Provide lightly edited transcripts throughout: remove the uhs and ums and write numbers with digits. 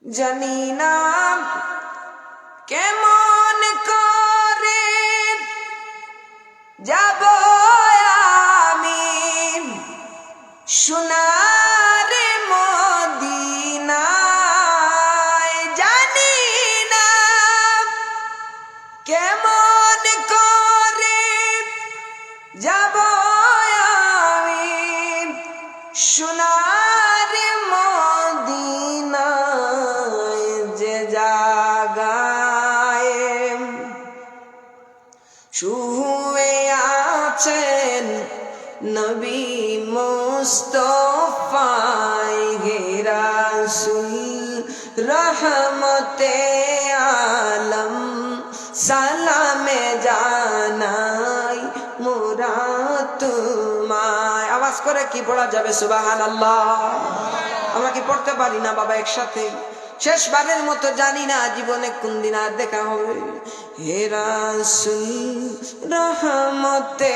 জানি না কেমন করে যাব আমি সোনার মদিনায়। জানি না কেমন করে যাব আমি সোনার মদিনায়। যে জাগায় শুয়ে আছেন নবী মুস্তাফা হে রাসূল রহমতে আলম, সালামে জানাই মোরা তোমায়। আওয়াজ করে কি পড়া যাবে? সুবহানাল্লাহ। আমরা কি পড়তে পারি না বাবা একসাথে? শেষবারের মতো, জানি না জীবনে কোন দিন আর দেখা হবে। হে রাসূল রহমতে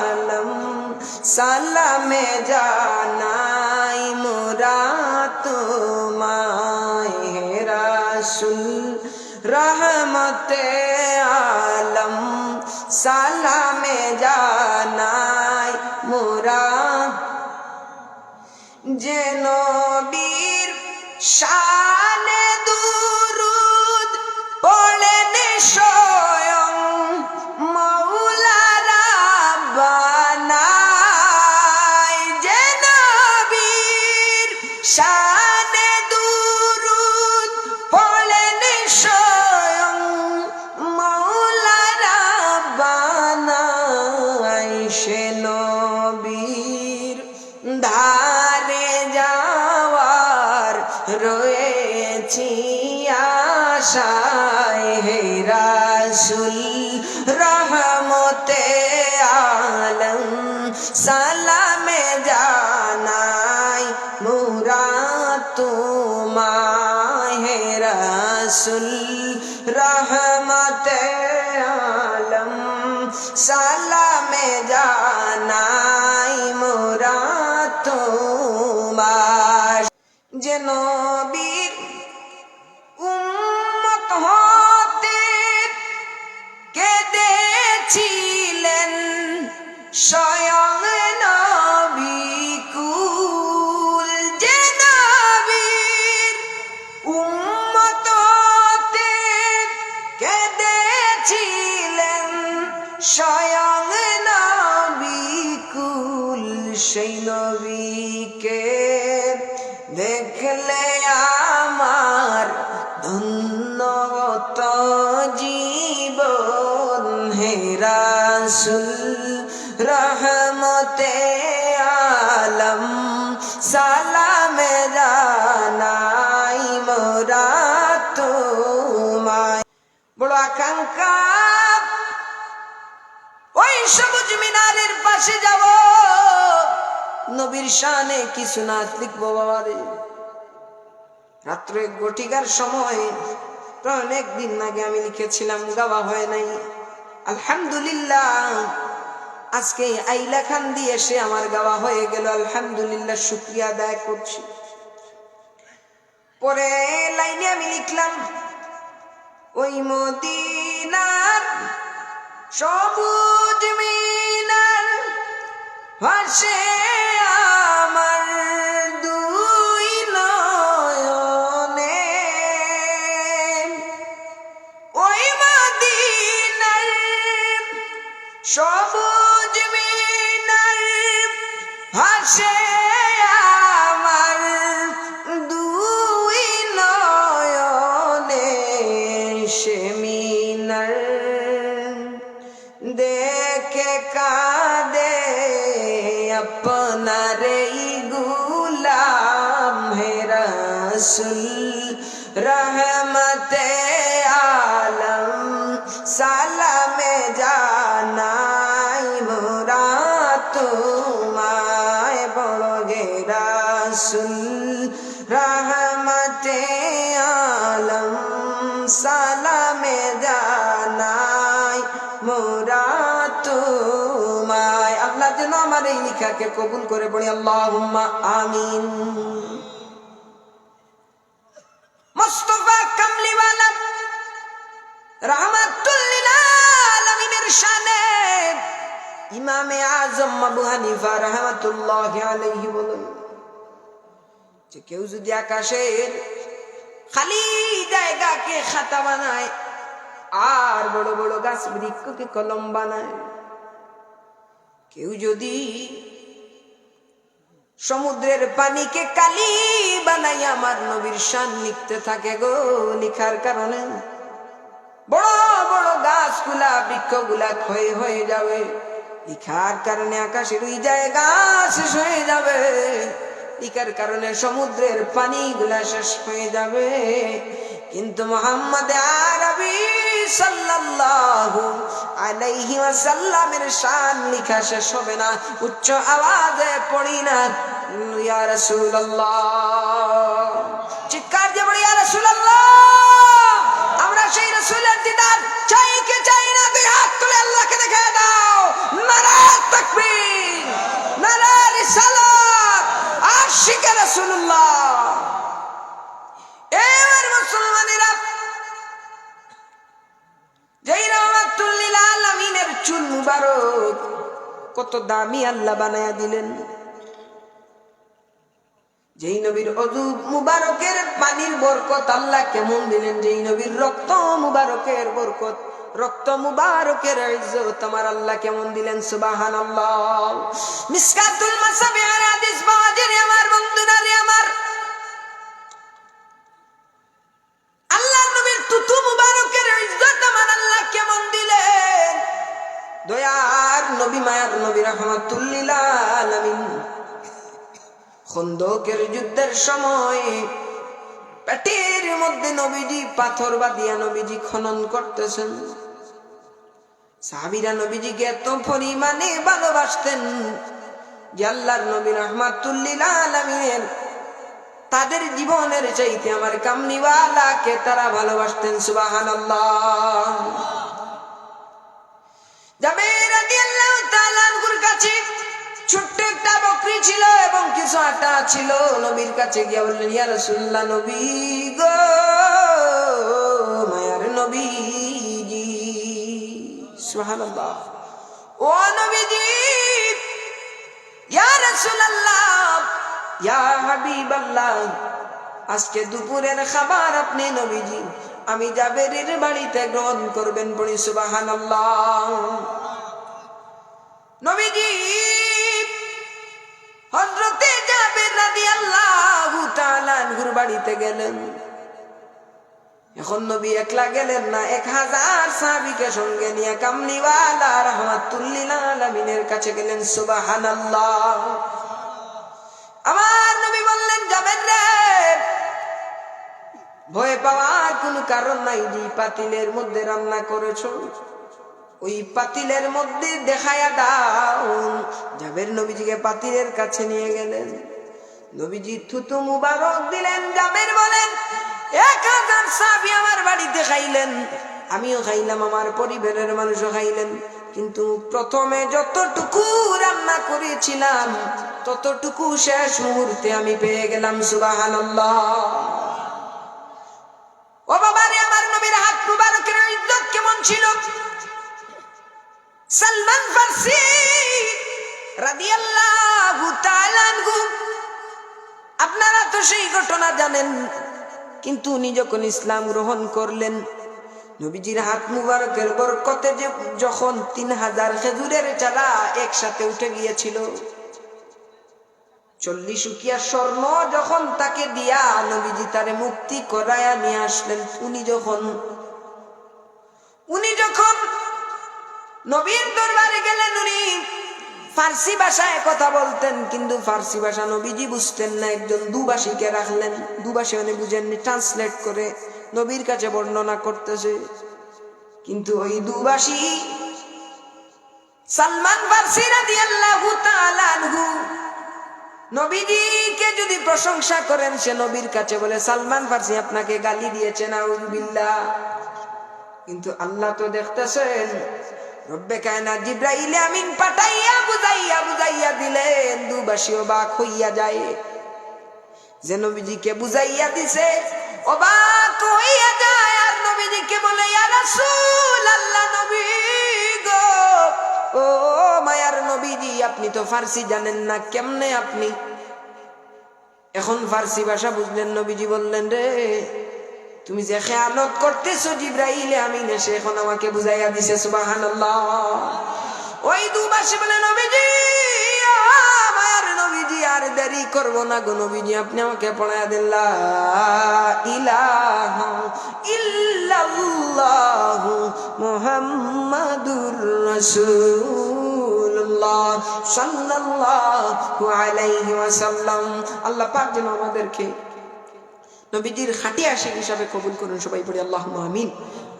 আলম, সালামে জানাই মোরা তোমায়। হে রাসূল রহমতে আলম, সালামে জানাই মোরা। যে নবীর শানে দুরুদ পড়েন স্বয়ং মওলা রাব্বানা। যে নবীর শানে দুরুদ পড়েন স্বয়ং মওলা রাব্বানা। সে নবীর ধারে যাওয়ার রয়েছি আশায়। হে রাসূল রহমতে আলম, সালামে জানাই মোরা তোমায়। হে রাসূল রহমতে আলম, সালামে জানাই মোরা তোমায়। যে নবীর উম্মত হতে কেঁদেছিলেন স্বয়ং নবী কুল। যে নবীর উম্মত হতে কেঁদেছিলেন স্বয়ং নবী কুল। সেই নবীকে দেখলে আমার ধন্য হতো জীবন। হে রাসূল রহমতে আলম, সালামে জানাই মোরা তোমায়। বড় আকাঙ্ক্ষা ওই সবুজ মিনারের পাশে যাব, নবীর শানে কিছু নাচ লিখবো বাবারে। রাত্রে গটিকার সময় প্রায় অনেকদিন আগে আমি লিখেছিলাম, গাওয়া হয় নাই। আলহামদুলিল্লাহ আজকে আইলা খান দিয়ে এসে আমার গাওয়া হয়ে গেল। আলহামদুলিল্লাহ শুকরিয়া আদায় করছি। পরে লাইনে আমি লিখলাম, ওই মদিনার সবুজ মিনার ভাসে আমার দুই নয়নে। ওই মদিনার সবুজ মিনার ভাসে আমার দুই নয়নে। সে মিনার দেখে কাঁদে আপনার গুলাম। হে রাসূল রহমতে আলম, সালামে জানাই মোরা তোমায়। বড় গে রাসূল রহমতে আলম, সালামে জানাই মোরা তোমায়। আল্লাহ যেন আমার এই লিখাকে কবুল করে, পড়ি আল্লাহুম্মা আমিন। রাহমাতুল লিল আলামিনের শানে ইমামে আজম আবু হানিফা রাহমাতুল্লাহি আলাইহি বলেন যে কেউ যদি আকাশের খালি জায়গাকে খাতা বানায় আর বড় বড় গাছ বৃক্ষকে কলম বানায়, কেউ যদি সমুদ্রের পানিকে কালি বানাই আমার নবীর শান লিখতে থাকে গো, লিখার কারণে বড় বড় গাছগুলা বৃক্ষগুলা ক্ষয় হয়ে যাবে, লিখার কারণে আকাশের ওই জায়গা শেষ হয়ে যাবে, লিখার কারণে সমুদ্রের পানিগুলা শেষ হয়ে যাবে। কিন্তু মুহাম্মদ আরবি সাল্লাল্লাহু আলাইহি ওয়াসাল্লামের শান লিখা শেষ হবে না। উচ্চ আওয়াজে পড়ি না ইয়া রাসূলুল্লাহ, চিৎকার দিয়ে বলি ইয়া রাসূলুল্লাহ। আমরা সেই রাসূলের দিদার চাই কি চাই না? দুই হাত তুলে আল্লাহকে দেখায় দাও। নারে তাকবীর, নারে রিসালাত, আশিকে রাসূলুল্লাহ। এবার মুসলমানেরা, যেই রাহমাতুল লিল আলামিনের চুল মুবারক কত দামি আল্লাহ বানায়া দিলেন, যেই নবীর ওযু মুবারকের পানির বরকত আল্লাহ কেমন দিলেন, যেই নবীর রক্ত মুবারকের বরকত, রক্ত মুবারকের ইজ্জত আমার আল্লাহ কেমন দিলেন, সুবহানাল্লাহ। মিসকাতুল মাসাবির হাদিস পাওয়া যায় আমার বন্ধুরা রে, আমার আল্লাহ নবীর তুতু মুবারকের ইজ্জত আমার আল্লাহ কেমন দিলেন। দয়ার নবী, মায়ার নবী, রাহমাতুল লিল আলামিন খন্দকের যুদ্ধের সময় পেটের মধ্যে নবীজি পাথর বাঁধিয়া নবীজি খনন করতেছেন। সাহাবীরা নবীজিকে এত পরিমাণে ভালোবাসতেন যে আল্লাহর নবী রাহমাতুল লিল আলামিনের তাদের জীবনের চাইতে আমার কামনিওয়ালাকে তারা ভালোবাসতেন, সুবহানাল্লাহ। জাবের রাদিয়াল্লাহু তাআলা আনহুর কাছে ছোট্ট একটা বকরি ছিল এবং কিছু আটা ছিল। নবীর কাছে গিয়ে বললেন, ইয়া রাসূলুল্লাহ, নবী গো, মায়ার নবীজি, সুবহানাল্লাহ, ও নবীজি, ইয়া রাসূলুল্লাহ, ইয়া হাবিবাল্লাহ, আজকে দুপুরের খাবার আপনি নবীজি আমি জাবেরের বাড়িতে গ্রহণ করবেন, পড়ি সুবহানাল্লাহ। নবীজি হযরতে জাবের রাদিয়াল্লাহু তাআলা আনহুর বাড়িতে গেলেন। এখন নবী একলা গেলেন না, 1000 সাহাবীকে সঙ্গে নিয়ে কামলিওয়ালা রাহমাতুল লিল আলামিনের কাছে গেলেন, সুবহানাল্লাহ। আমার নবী বললেন, জাবের রে, ভয় পাওয়ার কোনো কারণ নাই, যে পাতিলের মধ্যে রান্না করেছো ওই পাতিলের মধ্যে দেখায়া দাও। জাবের নবীজিকে পাতিলের কাছে নিয়ে গেলেন, নবীজি থুতু মুবারক দিলেন। জাবের বলেন, 1000 সাহাবী আমার বাড়িতে খাইলেন, আমিও খাইলাম, আমার পরিবারের মানুষও খাইলেন, কিন্তু প্রথমে যতটুকু রান্না করেছিলাম ততটুকু শেষ মুহূর্তে আমি পেয়ে গেলাম, সুবহানাল্লাহ। ও বাবারে, আমার নবীর হাত মুবারকের ইজ্জত কেমন ছিল। সালমান ফারসি রাদিয়াল্লাহু তাআলা আনহু, আপনারা তো সেই ঘটনা জানেন, কিন্তু উনি যখন ইসলাম গ্রহণ করলেন, নবীজির হাত মুবারকের বরকতে যখন 3000 খেজুরের চারা একসাথে উঠে গিয়েছিল, 40 উকিয়া স্বর্ণ যখন তাকে দিয়া নবীজি তারে মুক্তি করায়া নিয়ে আসলেন, উনি যখন নবীর দরবারে গেলেন, উনি ফার্সি ভাষায় কথা বলতেন, কিন্তু ফার্সি ভাষা নবীজি বুঝতেন না। একজন দুভাষীকে রাখলেন, দুভাষী উনি বুঝেননি, ট্রান্সলেট করে নবীর কাছে বর্ণনা করতেছে। কিন্তু ওই দুভাষী সালমান ফারসি রাদিয়াল্লাহু তাআলা আনহু নবীজিকে যদি প্রশংসা করেন, সে নবীর কাছে বলে, সালমান ফারসি আপনাকে গালি দিয়েছে, নাউযুবিল্লাহ। কিন্তু আল্লাহ তো দেখতেছেন, রব্বে কায়নাত জিবরাইল আমিন পাঠাইয়া বুঝাইয়া দিলেন, দুভাষী অবাক হইয়া যায়। যে নবীজিকে বুঝাইয়া দিছে অবাক হইয়া যায়, আর নবীজিকে বলে, ইয়া রাসূল আপনি তো ফার্সি জানেন না, কেমনে আপনি এখন ফার্সি ভাষা বুঝলেন? নবীজি বললেন, রে তুমি যে খেয়ানত করতেছো জিবরাইল আমিন এসে এখন আমাকে বুঝাইয়া দিছে। সুবহানাল্লাহ। ওই দুবাসে বলে, নবীজি আমার নবীজি আর দেরি করব না গো নবীজি, আপনি আমাকে পড়ায়া দেন লা ইলাহা ইল্লাল্লাহু মুহাম্মাদুর রাসূলুল্লাহ সাল্লাল্লাহু আলাইহি ওয়াসাল্লাম। আল্লাহ পাক যেন আমাদেরকে নবীজির খাঁটি আশিক হিসাবে কবুল করুন। সবাই পড়ি আল্লাহুম্মা আমিন।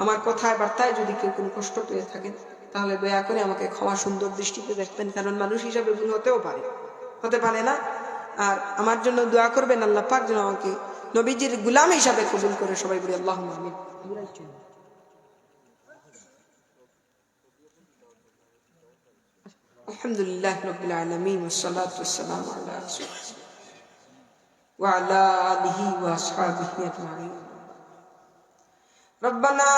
আমার কথায় বার্তায় যদি কেউ কোনো কষ্ট পেয়ে থাকেন তাহলে দয়া করে আমাকে ক্ষমা সুন্দর দৃষ্টিতে দেখবেন, কারণ মানুষ হিসাবে ভুল হতেও পারে, হতে পারে না। আর আমার জন্য দোয়া করবেন, আল্লাহ পাক যেন আমাকে নবীজির গোলাম হিসাবে কবুল করে। সবাই বলি আল্লাহুম্মা আমিন। আলহামদুলিল্লাহ রাব্বিল আলামিন ওয়াসসালাতু ওয়াসসালামু আলা রাসূলিল্লাহ ওয়া আলা আলিহি ওয়া আসহাবিহি আজমাইন। ربنا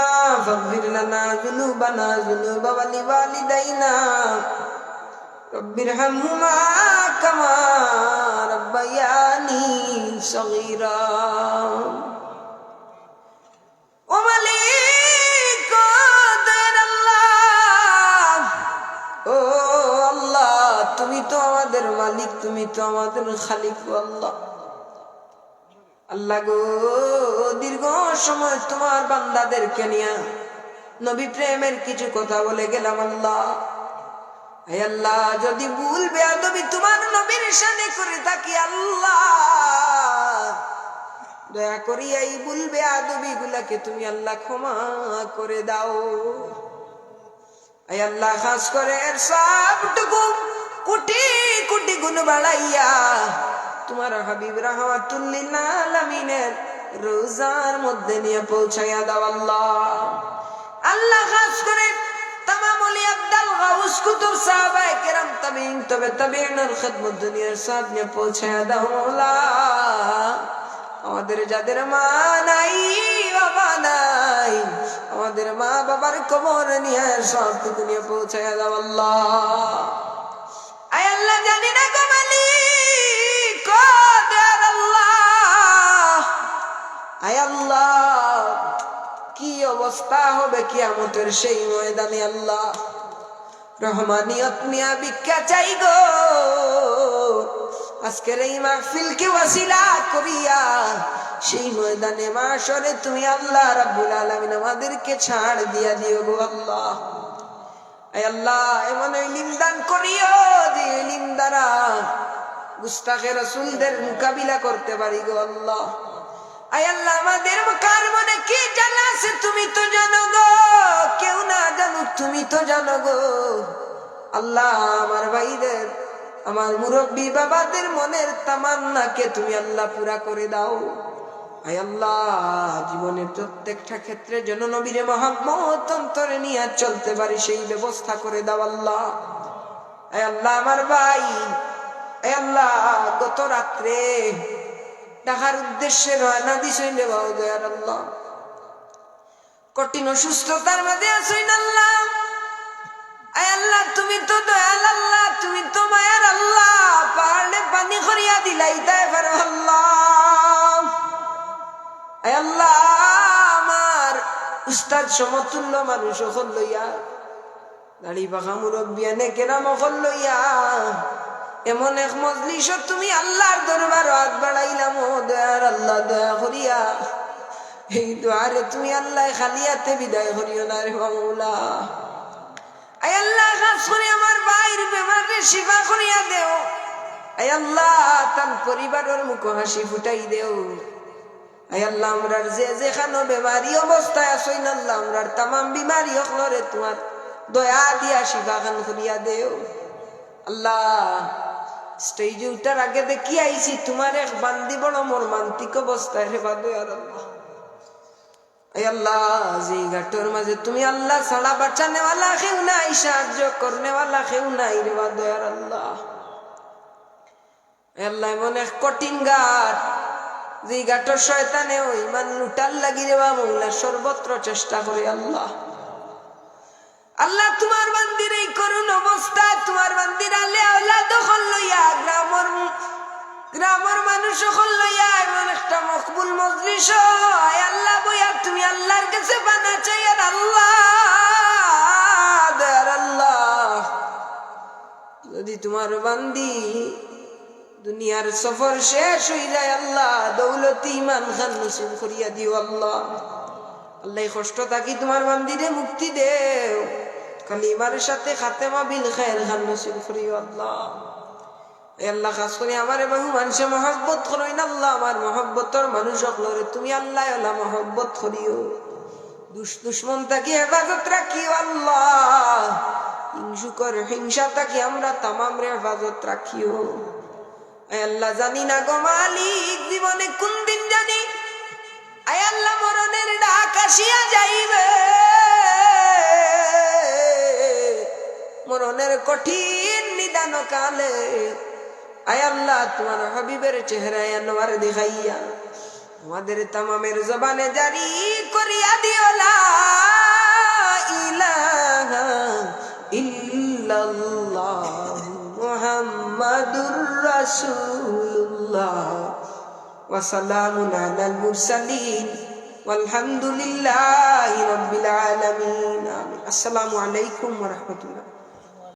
فاغفر لنا ذنوبنا ذنوب والدينا رب ارحمهما كما ربياني صغيرا ومليك الله ও আল্লাহ, তুমি তো আমাদের মালিক, তুমি তো আমাদের খালিক। আল্লাহ আল্লাহ গো, দীর্ঘ সময় তোমার বান্দাদেরকে নিয়ে নবী প্রেমের কিছু কথা বলে গেলাম। আল্লাহ হে আল্লাহ, যদি ভুল বেয়াদবি তোমার নবীর সাথে করে থাকি আল্লাহ দয়া করি এই ভুল বেয়াদবি গুলাকে তুমি আল্লাহ ক্ষমা করে দাও। হে আল্লাহ, খাস করে এর সবটুকু কোটি কোটি গুণ বাড়াইয়া তোমার হাবিব রাহমাতুল লিল আলামিনের রোজার মধ্যে নিয়ে পৌঁছাইয়া দাও। আল্লাহ আল্লাহ, খাস করে তামাম ওলি আব্দাল গাউস কুতুব সাহাবায়ে কেরাম তাবিঈন তবে তাবিঈনের খিদমত দুনিয়ার সব নিয়ে পৌঁছাইয়া দাও। আল্লাহ আমাদের যাদের মা নাই বাবা নাই, আমাদের মা বাবার কবর নিয়ে সবটুকু নিয়ে পৌঁছাইয়া দাও। আল্লাহ আয় আল্লাহ, জানি না গো মালিক আয় আল্লাহ কি অবস্থা হবে কিয়ামতের সেই ময়দানে। আল্লাহ রহমানিয়ত নিয়া ভিক্ষা চাই গো, আজকের এই মাহফিলকে ওয়াসিলা করিয়া সেই ময়দানে মাশরে তুমি আল্লাহ রাব্বুল আলামিন আমাদেরকে ছাড় দিয়া দিও গো। আল্লাহ আয় আল্লাহ, এমন ইলম দান করিও যে ইলম দ্বারা গুস্তাখে রাসূলদের মোকাবিলা করতে পারি গো। আল্লাহ আয় আল্লাহ, আমাদের কার মনে কি জানা আছে তুমি তো জানো গো, কেউ না জানুক তুমি তো জানো গো। আল্লাহ আমার ভাইদের, আমার মুরব্বী বাবাদের মনের তামান্নাকে তুমি আল্লাহ পুরা করে দাও। আয় আল্লাহ, জীবনের প্রত্যেকটা ক্ষেত্রে যেন নবীর মহব্বত অন্তরে নিয়ে চলতে পারি সেই ব্যবস্থা করে দাও। আল্লাহ আয় আল্লাহ, আমার ভাই আয় আল্লাহ গত রাত্রে ঢাকার উদ্দেশ্যে রওনা দিছেন রে বাবা দয়ার আল্লাহ, কঠিন অসুস্থতার মাঝে আছেন আল্লাহ। আয় আল্লাহ, তুমি তো দয়াল আল্লাহ, তুমি তো মায়ার আল্লাহ, পাহাড়ে পানি করিয়া দিলাই তাই পারো আল্লাহ। আয় আল্লাহ, আমার উস্তাদ সমতুল্য মানুষ ওখন লইয়া, দাড়ি পাখা মুরব্বিয়ানে কেরাম ওখন লইয়া এমন এক মজলিস তুমি আল্লাহর দরবার হাত বাড়াইলাম। ও দয়ার আল্লাহ, দয়া করিয়া এই দোয়ারে তুমি আল্লাহ খালিয়াতে বিদায় করিও না রে মাওলা। আয় আল্লাহ, খাস করে আমার ভাইয়ের বেমারে শিফা করিয়া দেও। আয় আল্লাহ, তার পরিবারের মুখ হাসি ফুটাই দেও। আয় আল্লাহ, আমরার যে যেখানে বেমারি অবস্থায় আসইন আল্লাহ, আমরার তামাম বিমারি হলরে তোমার দয়া দিয়া শিফা খান করিয়া দেও। আল্লাহ স্টেজে উঠার আগে দেখি আইছি তোমার এক বান্দি বড় মর্মান্তিক অবস্থায় রে বাদে। আর আল্লাহ এই আল্লাহ, যে ঘাটর মাঝে তুমি আল্লাহ ছাড়া বাঁচানেওয়ালা কেউ নাই, সাহায্য করনেওয়ালা কেউ নাই রে বাদে। আর আল্লাহ আল্লাহ, এমন এক কঠিন ঘাট, যে ঘাটর শয়তানে ওই মান লুটার লাগি রে বা মৌলা সর্বত্র চেষ্টা করে। আল্লাহ আল্লাহ তোমার বান্দির এই করুণ অবস্থা, তোমার বান্দির আলে আওলাদ হল লইয়া গ্রামের মানুষ হল লইয়া এমন একটা মকবুল মজলিস হয় আল্লাহ বইয়া তুমি আল্লাহর কাছে বানা চাই। আর আল্লাহ দয়ার আল্লাহ, যদি তোমার বান্দি দুনিয়ার সফর শেষ হয়ে যায় আল্লাহ দৌলতি ইমান খান নসিব করিয়া দিও আল্লাহ। আল্লাহ কষ্ট থাকি তোমার বান্দিরে মুক্তি দেও, কালিমার সাথে খাতেমা বিল খায়ের খান নসিব করিও আল্লাহ। আল্লাহ খাস করি আমার বহু মানুষে মহব্বত করেন আল্লাহ, আমার মহব্বতর মানুষ সকলরে তুমি আল্লাহ আল্লাহ মহব্বত করিও, দুশ্মন থাকি হেফাজত রাখিও আল্লাহ, হিংসুকর হিংসা থাকি আমরা তামাম রে হেফাজত রাখিও। আল্লাহ জানি না গো মালিক জীবনে কোন দিন জানি আয় আল্লাহ মরণের ডাক আসিয়া যাইবে, মরণের কঠিন নিদান কালে আয় আল্লাহ তোমার হাবিবের চেহারায় আনোয়ার দেখাইয়া আমাদের তামামের জবানে জারি করিয়া দিও লা ইলাহা ইল্লাল্লাহ মুহাম্মাদুর রাসূলুল্লাহ ওয়া সালামুন আলাল মুরসালিন ওয়ালহামদুলিল্লাহি রাব্বিল আলামিন। আসসালামু আলাইকুম ওয়া রাহমাতুল্লাহ।